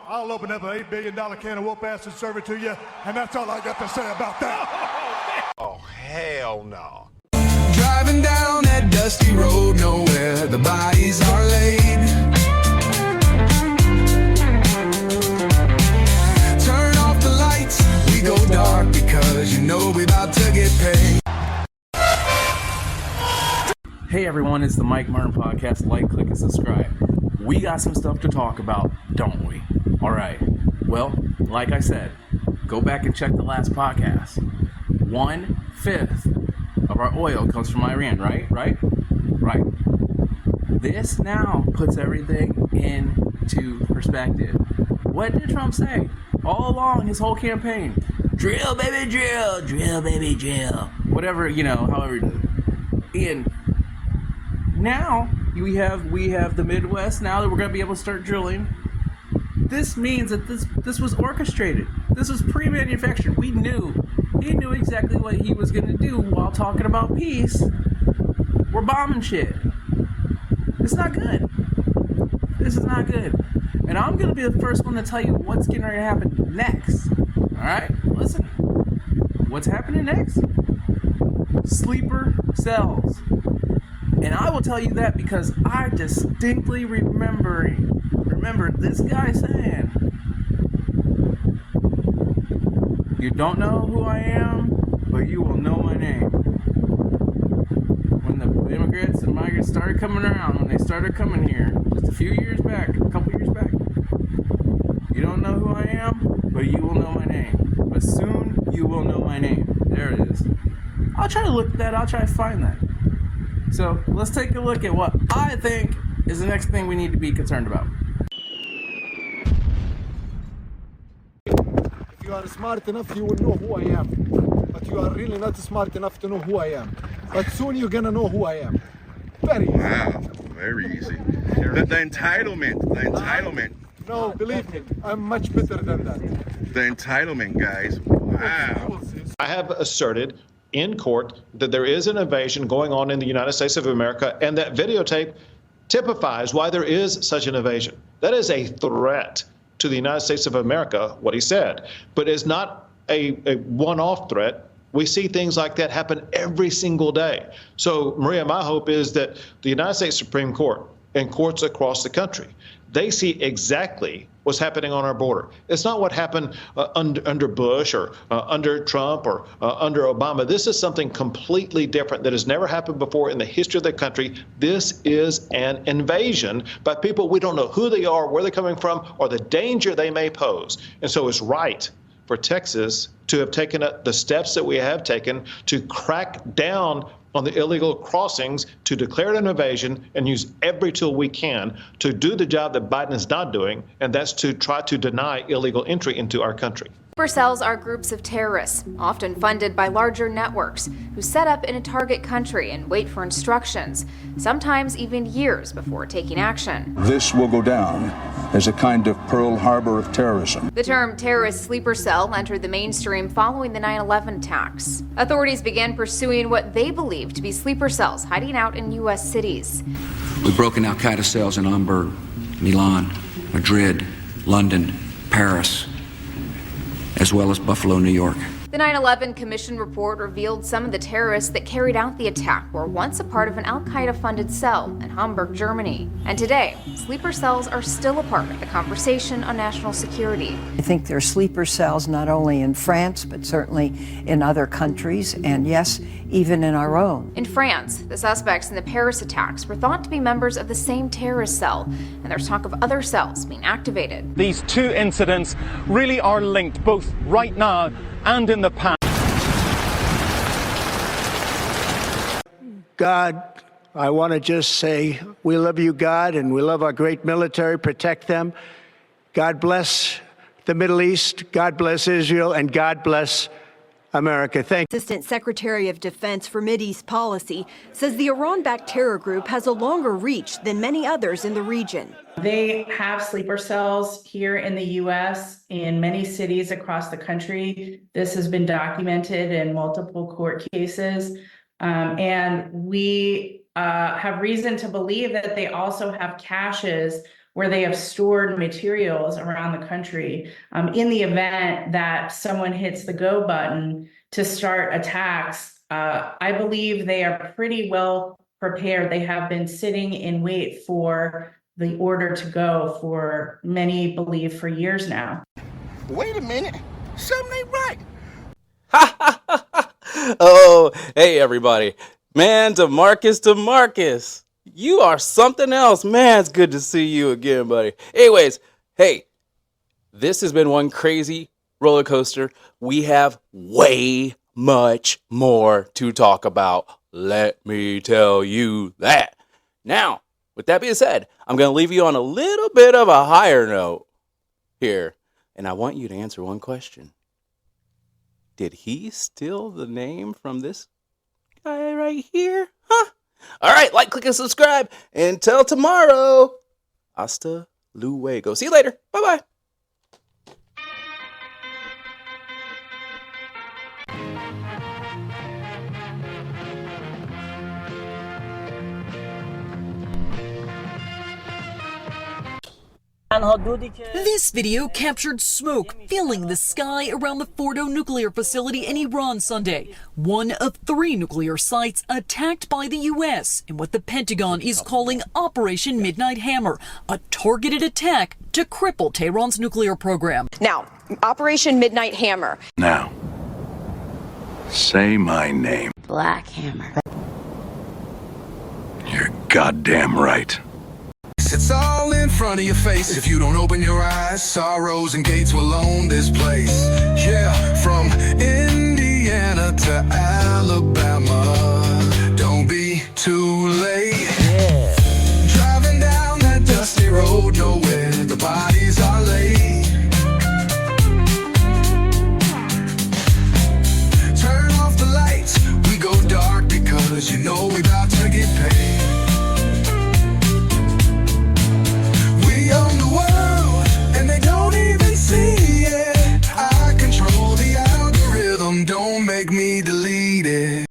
I'll open up an $8 billion can of whoop ass and serve it to you, and that's all I got to say about that. Oh, hell no. Driving down that dusty road, nowhere the bodies are laid. Turn off the lights, we go dark because you know we about to get paid. Hey everyone, it's the Mike Martin Podcast. Like, click, and subscribe. We got some stuff to talk about, don't we? Alright, well, like I said, go back and check the last podcast. 1/5 of our oil comes from Iran, right? Right. This now puts everything into perspective. What did Trump say all along his whole campaign? Drill, baby, drill. Drill, baby, drill. Whatever, however you do it. And now we have the Midwest now that we're going to be able to start drilling. This means that this was orchestrated. This was pre-manufactured. He knew exactly what he was going to do while talking about peace. We're bombing shit. It's not good. This is not good. And I'm going to be the first one to tell you what's getting ready to happen next. Alright? Listen. What's happening next? Sleeper cells. And I will tell you that because I distinctly remember this guy saying, "You don't know who I am, but you will know my name." When the immigrants and migrants started coming around, when they started coming here, just a couple years back, "You don't know who I am, but you will know my name. But soon you will know my name." There it is. I'll try to look at that. I'll try to find that. So let's take a look at what I think is the next thing we need to be concerned about. If you are smart enough, you will know who I am. But you are really not smart enough to know who I am. But soon you're gonna know who I am. Very easy. Wow, very easy. The entitlement. No, believe me, I'm much better than that. The entitlement, guys. Wow. I have asserted in court that there is an invasion going on in the United States of America, and that videotape typifies why there is such an invasion. That is a threat to the United States of America, what he said. But it's not a one-off threat. We see things like that happen every single day. So, Maria, my hope is that the United States Supreme Court and courts across the country, they see exactly what's happening on our border. It's not what happened under Bush or under Trump or under Obama. This is something completely different that has never happened before in the history of the country. This is an invasion by people we don't know who they are, where they're coming from, or the danger they may pose. And so it's right for Texas to have taken the steps that we have taken to crack down on the illegal crossings, to declare it an invasion and use every tool we can to do the job that Biden is not doing, and that's to try to deny illegal entry into our country. Sleeper cells are groups of terrorists, often funded by larger networks, who set up in a target country and wait for instructions, sometimes even years before taking action. This will go down as a kind of Pearl Harbor of terrorism. The term terrorist sleeper cell entered the mainstream following the 9/11 attacks. Authorities began pursuing what they believed to be sleeper cells hiding out in U.S. cities. We've broken Al-Qaeda cells in Hamburg, Milan, Madrid, London, Paris, as well as Buffalo, New York. The 9/11 Commission report revealed some of the terrorists that carried out the attack were once a part of an Al-Qaeda-funded cell in Hamburg, Germany. And today, sleeper cells are still a part of the conversation on national security. I think there are sleeper cells not only in France, but certainly in other countries, and yes, even in our own. In France, the suspects in the Paris attacks were thought to be members of the same terrorist cell, and there's talk of other cells being activated. These two incidents really are linked, both right now and in the past. God, I want to just say we love you, God, and we love our great military. Protect them. God bless the Middle East. God bless Israel, and God bless America. Thank you. Assistant Secretary of Defense for Mideast Policy says the Iran-backed terror group has a longer reach than many others in the region. They have sleeper cells here in the U.S. in many cities across the country. This has been documented in multiple court cases. And we have reason to believe that they also have caches where they have stored materials around the country in the event that someone hits the go button to start attacks. I believe they are pretty well prepared. They have been sitting in wait for the order to go for many believe for years now. Wait a minute, something ain't right. Oh, hey everybody. Man, DeMarcus, you are something else. Man, it's good to see you again, buddy. Anyways, hey, this has been one crazy roller coaster. We have way much more to talk about. Let me tell you that. Now, with that being said, I'm going to leave you on a little bit of a higher note here. And I want you to answer one question. Did he steal the name from this guy right here? Huh? All right, like, click, and subscribe. Until tomorrow, hasta luego. See you later. Bye-bye. This video captured smoke filling the sky around the Fordo nuclear facility in Iran Sunday, one of 3 nuclear sites attacked by the U.S. in what the Pentagon is calling Operation Midnight Hammer, a targeted attack to cripple Tehran's nuclear program. Now, Operation Midnight Hammer. Now, say my name. Black Hammer. You're goddamn right. It's all in front of your face. If you don't open your eyes, sorrows and gates will own this place. Yeah, from Indiana to Alabama. Don't be too late. Driving down that dusty road, nowhere the body